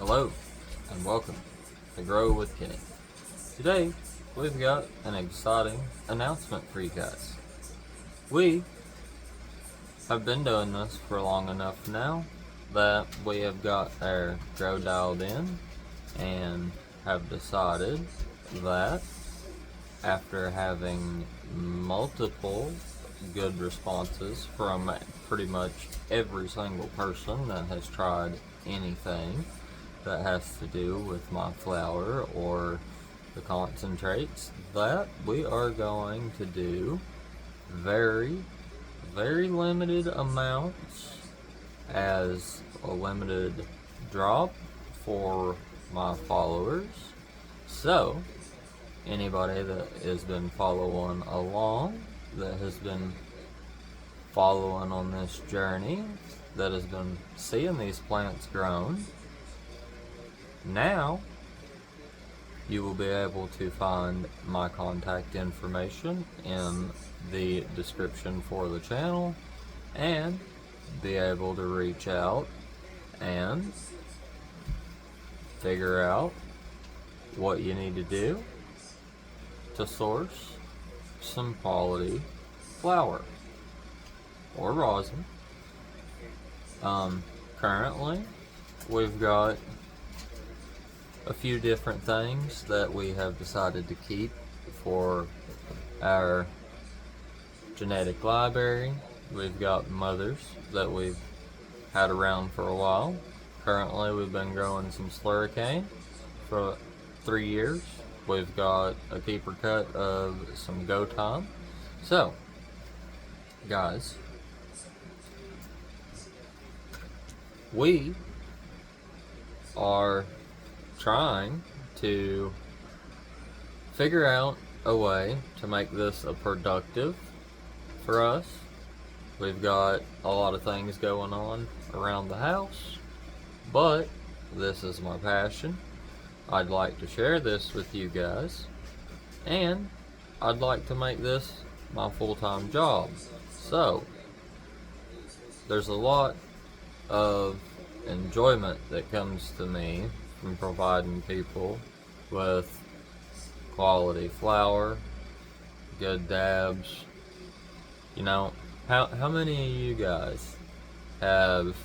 Hello and welcome to Grow with Kenny. Today we've got an exciting announcement for you guys. We have been doing this for long enough now that we have got our grow dialed in and have decided that after having multiple good responses from pretty much every single person that has tried anything that has to do with my flour or the concentrates, that we are going to do very limited amounts as a limited drop for my followers. So anybody that has been following along, that has been following on this journey, that has been seeing these plants grown, now you will be able to find my contact information in the description for the channel and be able to reach out and figure out what you need to do to source some quality flour or rosin. Currently we've got a few different things that we have decided to keep for our genetic library. We've got mothers that we've had around for a while. Currently we've been growing some slurricane for 3 years. We've got a keeper cut of some go time. So guys, we are trying to figure out a way to make this a productive for us. We've got a lot of things going on around the house, but this is my passion. I'd like to share this with you guys, and I'd like to make this my full-time job. So there's a lot of enjoyment that comes to me from providing people with quality flour, good dabs. You know, how many of you guys have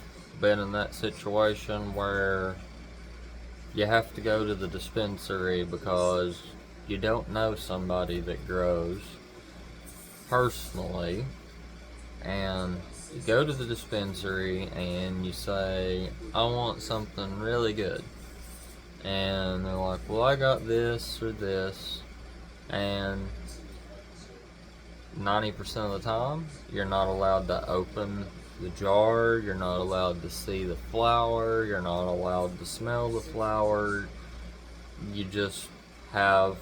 been in that situation where you have to go to the dispensary because you don't know somebody that grows personally, and you go to the dispensary and you say, I want something really good, and they're like, well, I got this or this, and 90% of the time you're not allowed to open the jar, you're not allowed to see the flour, you're not allowed to smell the flour. You just have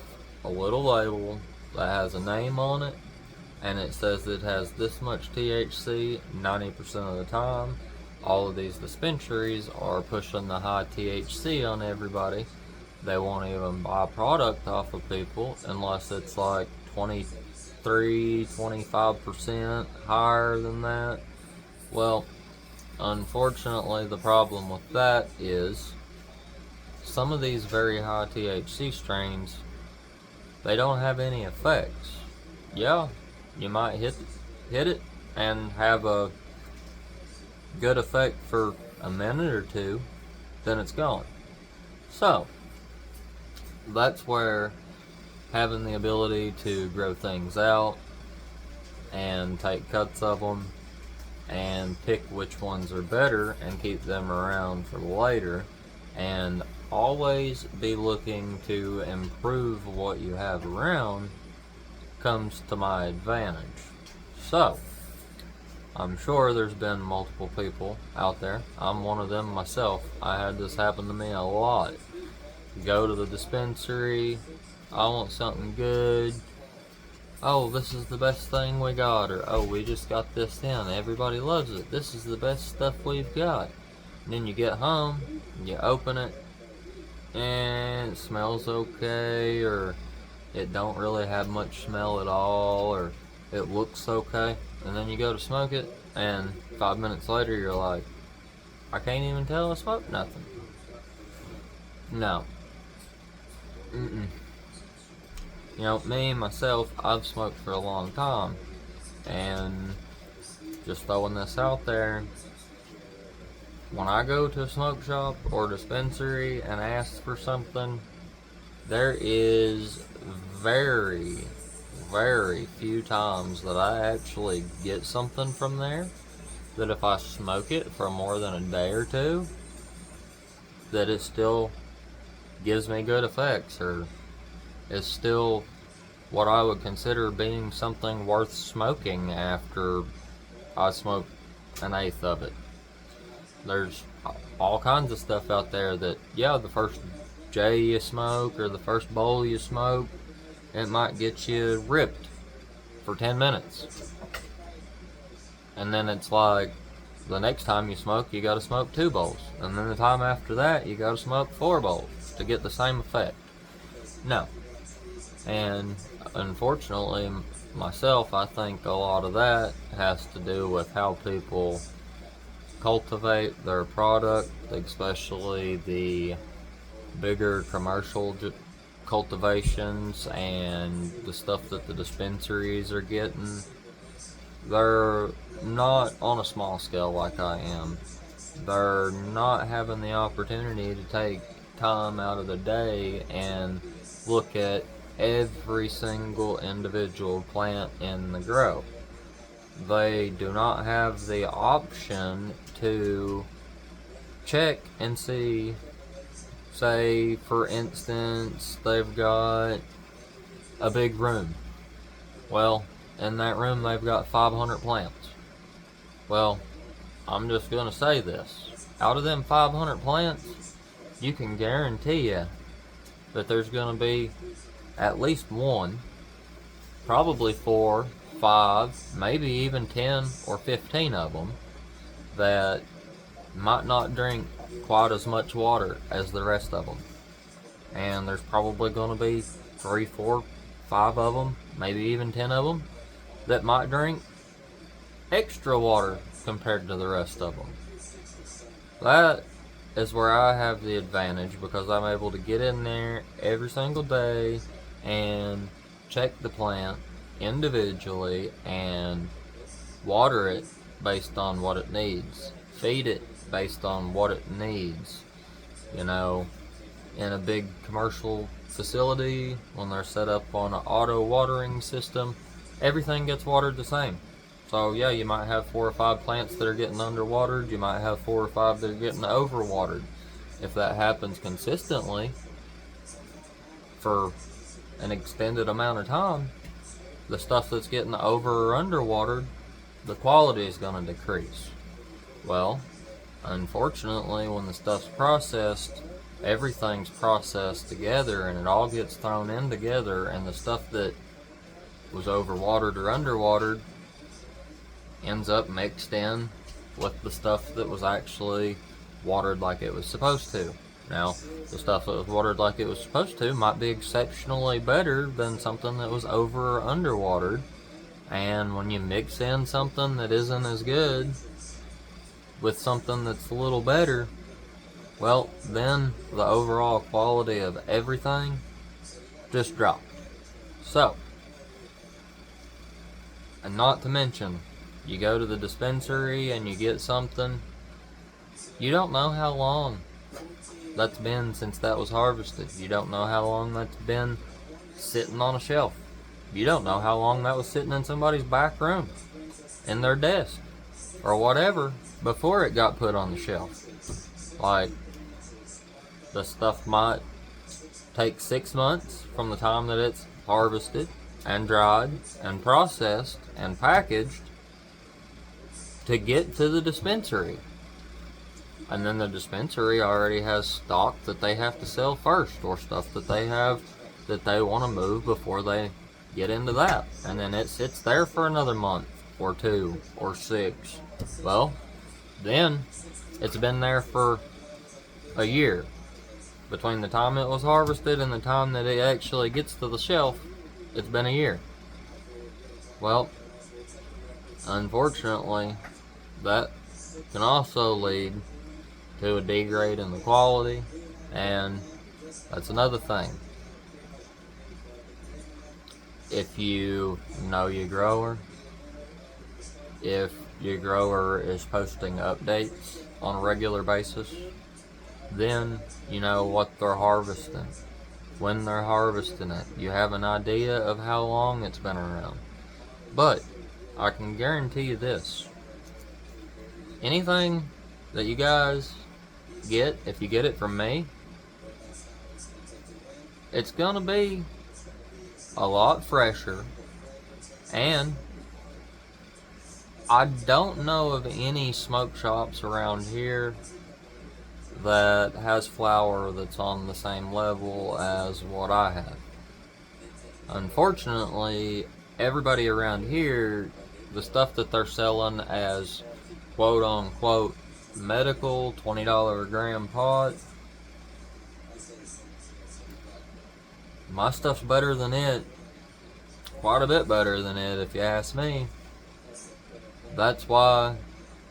a little label that has a name on it, and it says it has this much THC. 90% of the time, all of these dispensaries are pushing the high THC on everybody. They won't even buy product off of people unless it's like 23-25% higher than that. Well, unfortunately, the problem with that is some of these very high THC strains, they don't have any effects. Yeah, you might hit it and have a good effect for a minute or two, then it's gone. So that's where having the ability to grow things out and take cuts of them and pick which ones are better and keep them around for later, and always be looking to improve what you have around, comes to my advantage. So I'm sure there's been multiple people out there. I'm one of them myself. I had this happen to me a lot. Go to the dispensary, I want something good. Oh, this is the best thing we got. Or, oh, we just got this in. Everybody loves it. This is the best stuff we've got. And then you get home, you open it, and it smells okay, or it don't really have much smell at all, or it looks okay. And then you go to smoke it, and 5 minutes later you're like, I can't even tell I smoked nothing. No. Mm-mm. You know, me, myself, I've smoked for a long time. And just throwing this out there, when I go to a smoke shop or dispensary and ask for something, there is very, very few times that I actually get something from there that if I smoke it for more than a day or two, that it still gives me good effects or is still what I would consider being something worth smoking after I smoke an eighth of it. There's all kinds of stuff out there that, yeah, the first J you smoke or the first bowl you smoke, it might get you ripped for 10 minutes. And then it's like the next time you smoke, you gotta smoke 2 bowls. And then the time after that, you gotta smoke 4 bowls to get the same effect. No. And unfortunately, myself, I think a lot of that has to do with how people cultivate their product, especially the bigger commercial cultivations and the stuff that the dispensaries are getting. They're not on a small scale like I am. They're not having the opportunity to take time out of the day and look at every single individual plant in the grow. They do not have the option to check and see, say, for instance, they've got a big room. Well, in that room, they've got 500 plants. Well, I'm just going to say this. Out of them 500 plants, you can guarantee you that there's going to be at least one, probably 4, 5, maybe even 10 or 15 of them that might not drink quite as much water as the rest of them. And there's probably going to be 3, 4, 5 of them, maybe even 10 of them that might drink extra water compared to the rest of them. That is where I have the advantage because I'm able to get in there every single day and check the plant individually and water it based on what it needs, feed it based on what it needs. You know, in a big commercial facility, when they're set up on an auto watering system, everything gets watered the same. So yeah, you might have 4 or 5 plants that are getting underwatered. You might have 4 or 5 that are getting overwatered. If that happens consistently for an extended amount of time, the stuff that's getting over or underwatered, the quality is going to decrease. Well, unfortunately, when the stuff's processed, everything's processed together and it all gets thrown in together, and the stuff that was overwatered or underwatered ends up mixed in with the stuff that was actually watered like it was supposed to. Now, the stuff that was watered like it was supposed to might be exceptionally better than something that was over or underwatered. And when you mix in something that isn't as good with something that's a little better, well, then the overall quality of everything just dropped. So, and not to mention, you go to the dispensary and you get something, you don't know how long that's been since that was harvested. You don't know how long that's been sitting on a shelf. You don't know how long that was sitting in somebody's back room, in their desk, or whatever, before it got put on the shelf. Like, the stuff might take 6 months from the time that it's harvested and dried and processed and packaged to get to the dispensary. And then the dispensary already has stock that they have to sell first, or stuff that they have that they want to move before they get into that. And then it sits there for another month or 2 or 6. Well, then it's been there for a year. Between the time it was harvested and the time that it actually gets to the shelf, it's been a year. Well, unfortunately, that can also lead to a degrade in the quality and That's another thing. If you know your grower, if your grower is posting updates on a regular basis, then you know what they're harvesting, when they're harvesting it. You have an idea of how long it's been around. But I can guarantee you this: anything that you guys get, if you get it from me, it's gonna be a lot fresher. And I don't know of any smoke shops around here that has flour that's on the same level as what I have. Unfortunately, everybody around here, the stuff that they're selling as quote unquote medical $20 a gram pot, my stuff's better than it. Quite a bit better than it, if you ask me. That's why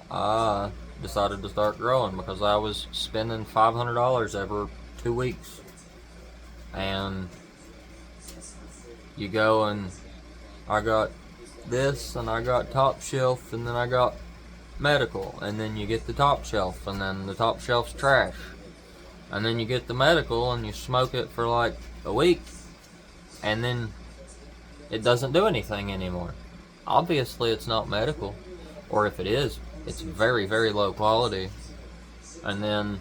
I decided to start growing, because I was spending $500 every 2 weeks. And you go and I got this, and I got top shelf, and then I got medical, and then you get the top shelf, and then the top shelf's trash, and then you get the medical and you smoke it for like a week, and then it doesn't do anything anymore. Obviously it's not medical, or if it is, it's very, very low quality. And then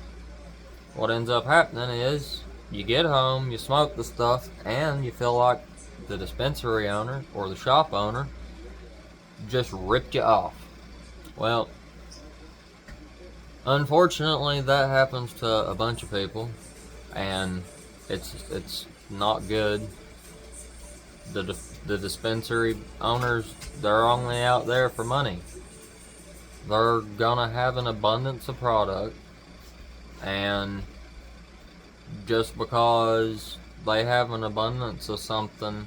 what ends up happening is you get home, you smoke the stuff, and you feel like the dispensary owner or the shop owner just ripped you off. Well, unfortunately that happens to a bunch of people, and it's not good. The dispensary owners, they're only out there for money. They're gonna have an abundance of product, and just because they have an abundance of something,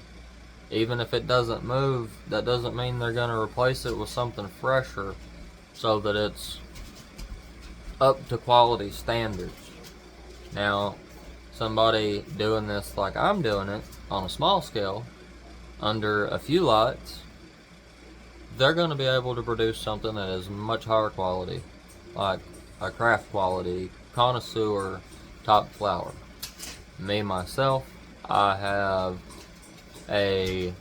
even if it doesn't move, that doesn't mean they're gonna replace it with something fresher so that it's up to quality standards. Now, somebody doing this like I'm doing it on a small scale, under a few lots, they're going to be able to produce something that is much higher quality, like a craft quality, connoisseur top flower. Me, myself, I have a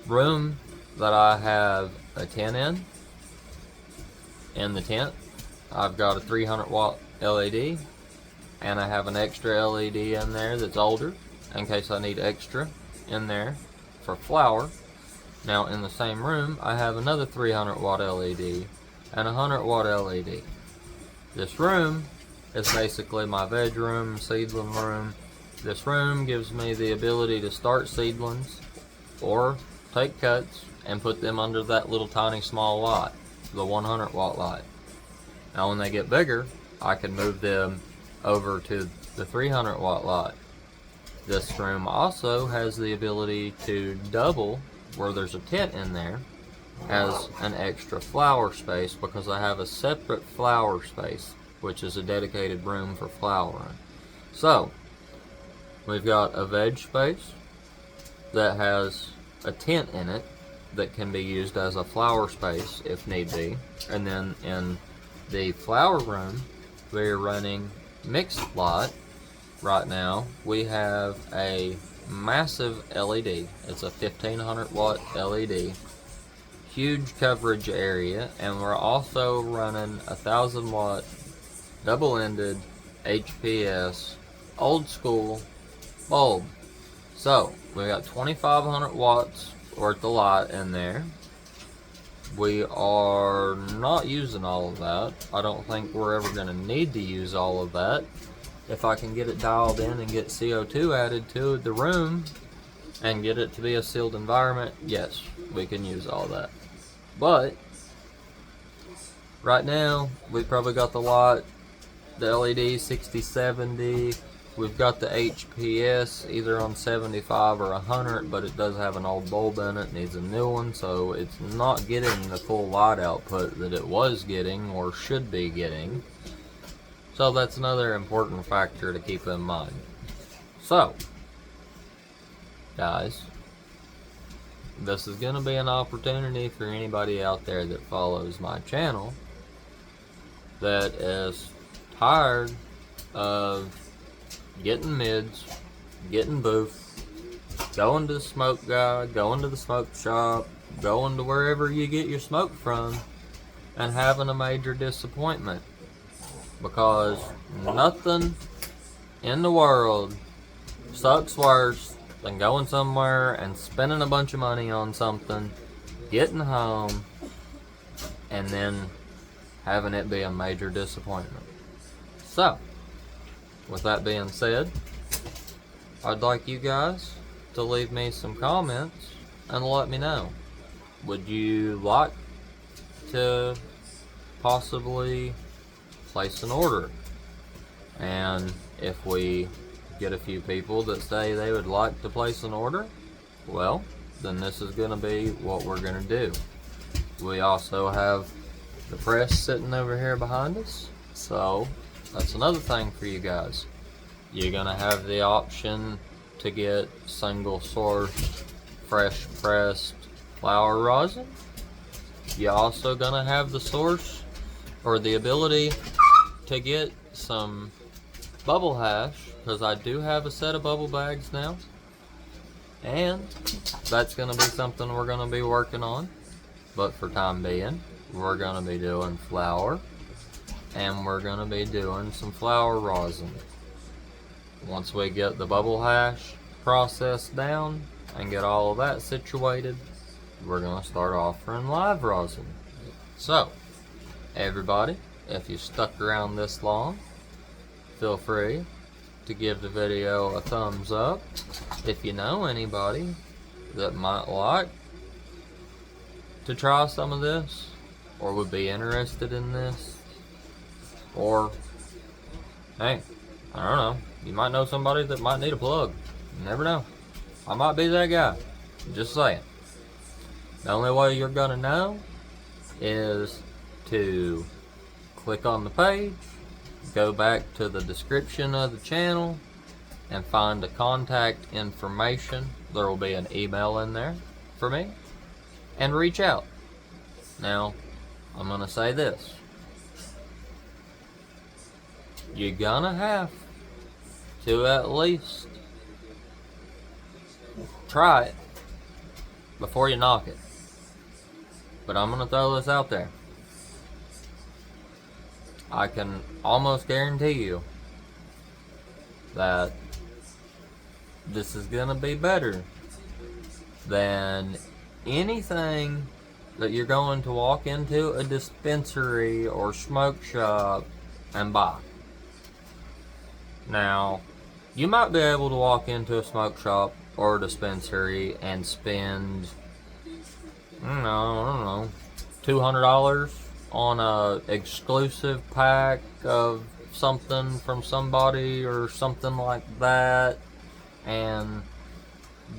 room that I have a tent in. In the tent, I've got a 300 watt LED, and I have an extra LED in there that's older, in case I need extra in there for flower. Now in the same room, I have another 300 watt LED and a 100 watt LED. This room is basically my veg room, seedling room. This room gives me the ability to start seedlings or take cuts and put them under that little tiny small light, the 100 watt light. Now when they get bigger, I can move them over to the 300 watt light. This room also has the ability to double, where there's a tent in there, as an extra flower space, because I have a separate flower space, which is a dedicated room for flowering. So, we've got a veg space that has a tent in it that can be used as a flower space if need be. And then in the flower room, we're running mixed light. Right now, we have a massive LED. It's a 1500 watt LED, huge coverage area, and we're also running 1000 watt double-ended HPS old school bulb. So we got 2500 watts worth of light in there. We are not using all of that. I don't think we're ever going to need to use all of that. If I can get it dialed in and get CO2 added to the room and get it to be a sealed environment, yes, we can use all that. But right now, we've probably got the light, the LED 6070. We've got the HPS either on 75 or 100, but it does have an old bulb in it, needs a new one, so it's not getting the full light output that it was getting or should be getting. So that's another important factor to keep in mind. So, guys, this is going to be an opportunity for anybody out there that follows my channel that is tired of getting mids, getting booth, going to the smoke guy, going to the smoke shop, going to wherever you get your smoke from, and having a major disappointment. Because nothing in the world sucks worse than going somewhere and spending a bunch of money on something, getting home, and then having it be a major disappointment. So, with that being said, I'd like you guys to leave me some comments and let me know. Would you like to possibly place an order? And if we get a few people that say they would like to place an order, well, then this is going to be what we're going to do. We also have the press sitting over here behind us, so that's another thing for you guys. You're going to have the option to get single source fresh pressed flower rosin. You're also going to have the source or the ability to get some bubble hash, because I do have a set of bubble bags now, and that's going to be something we're going to be working on. But for time being, we're going to be doing flour, and we're going to be doing some flower rosin. Once we get the bubble hash processed down and get all of that situated, we're going to start offering live rosin. So, everybody, if you stuck around this long, feel free to give the video a thumbs up. If you know anybody that might like to try some of this, or would be interested in this, or hey, I don't know, you might know somebody that might need a plug. You never know. I might be that guy. Just saying. The only way you're gonna know is to click on the page, go back to the description of the channel, and find the contact information. There will be an email in there for me, and reach out. Now, I'm gonna say this. You're gonna have to at least try it before you knock it. But I'm gonna throw this out there. I can almost guarantee you that this is gonna be better than anything that you're going to walk into a dispensary or smoke shop and buy. Now, you might be able to walk into a smoke shop or a dispensary and spend, I don't know, $200 on a exclusive pack of something from somebody or something like that, and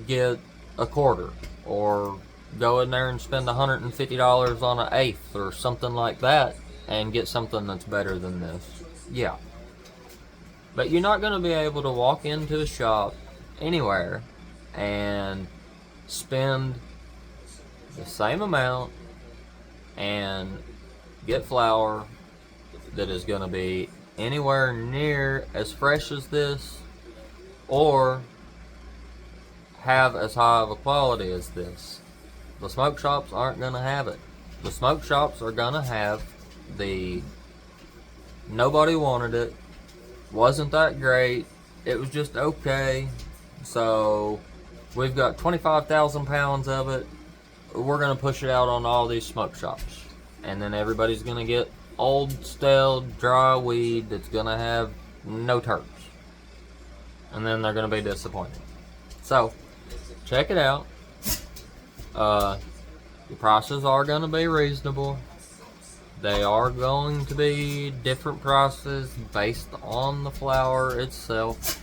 get a quarter, or go in there and spend $150 on an eighth or something like that and get something that's better than this. Yeah. But you're not going to be able to walk into a shop anywhere and spend the same amount and get flour that is going to be anywhere near as fresh as this, or have as high of a quality as this. The smoke shops aren't going to have it. The smoke shops are going to have the nobody wanted it, wasn't that great, it was just okay, so we've got 25,000 pounds of it, we're going to push it out on all these smoke shops. And then everybody's going to get old, stale, dry weed that's going to have no terps. And then they're going to be disappointed. So, check it out. The prices are going to be reasonable. They are going to be different prices based on the flower itself.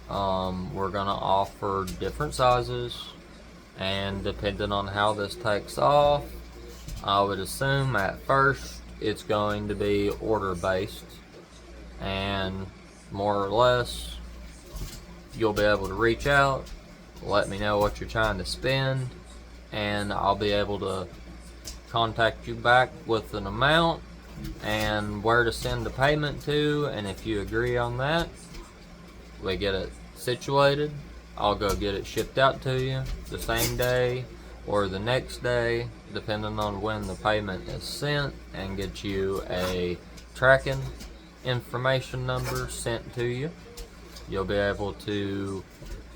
We're going to offer different sizes, and depending on how this takes off, I would assume at first it's going to be order based. and more or less you'll be able to reach out, let me know what you're trying to spend, and I'll be able to contact you back with an amount and where to send the payment to, and if you agree on that, we get it situated. I'll go get it shipped out to you the same day or the next day, depending on when the payment is sent, and get you a tracking information number sent to you. You'll be able to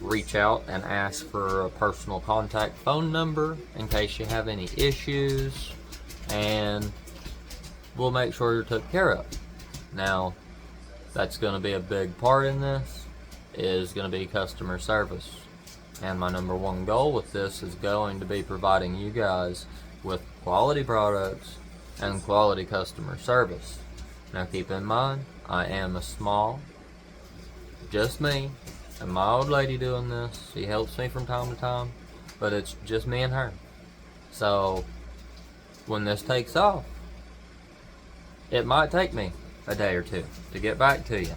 reach out and ask for a personal contact phone number in case you have any issues, and we'll make sure you're taken care of. Now, that's going to be a big part in this, is going to be customer service. And my number one goal with this is going to be providing you guys with quality products and quality customer service. Now keep in mind, I am a small, just me and my old lady doing this. She helps me from time to time, but it's just me and her. So when this takes off, it might take me a day or two to get back to you.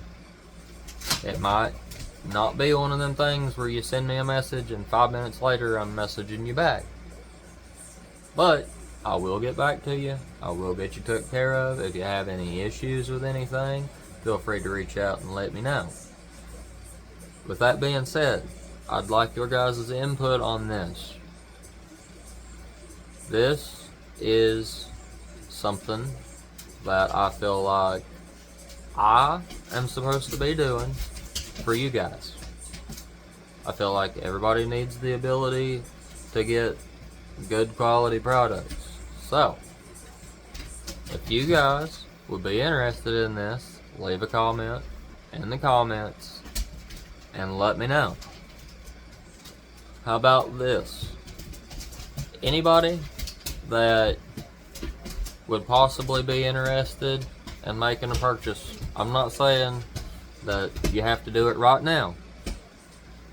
It might not be one of them things where you send me a message and 5 minutes later I'm messaging you back. But I will get back to you. I will get you took care of. If you have any issues with anything, feel free to reach out and let me know. With that being said, I'd like your guys' input on this. This is something that I feel like I am supposed to be doing for you guys. I feel like everybody needs the ability to get good quality products. So, if you guys would be interested in this, leave a comment in the comments and let me know. How about this? Anybody that would possibly be interested in making a purchase, I'm not saying that you have to do it right now,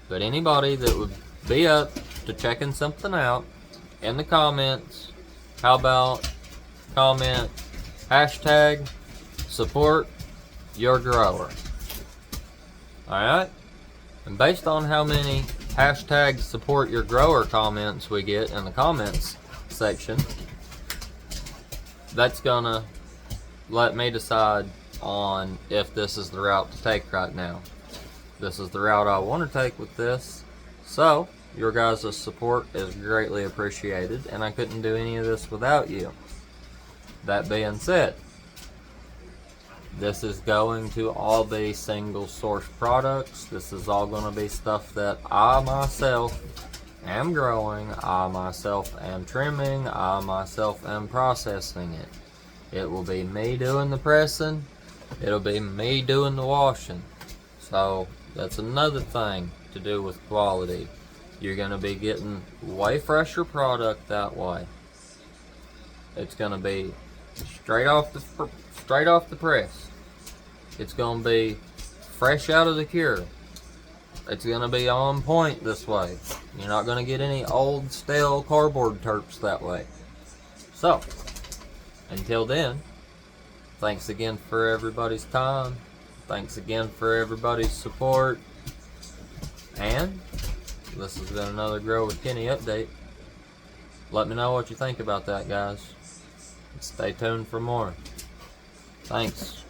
but anybody that would be up to checking something out, in the comments, how about comment hashtag support your grower. Alright? And based on how many hashtag support your grower comments we get in the comments section, that's gonna let me decide on if this is the route to take right now. This is the route I want to take with this. So, your guys' support is greatly appreciated, and I couldn't do any of this without you. That being said, this is going to all be single source products. This is all going to be stuff that I myself am growing, I myself am trimming, I myself am processing it. It will be me doing the pressing, it'll be me doing the washing. So that's another thing to do with quality. You're going to be getting way fresher product that way. It's going to be straight off the press. It's going to be fresh out of the cure. It's going to be on point this way. You're not going to get any old stale cardboard terps that way. So, until then, thanks again for everybody's time. Thanks again for everybody's support. And this has been another Grow with Kenny update. Let me know what you think about that, guys. Stay tuned for more. Thanks.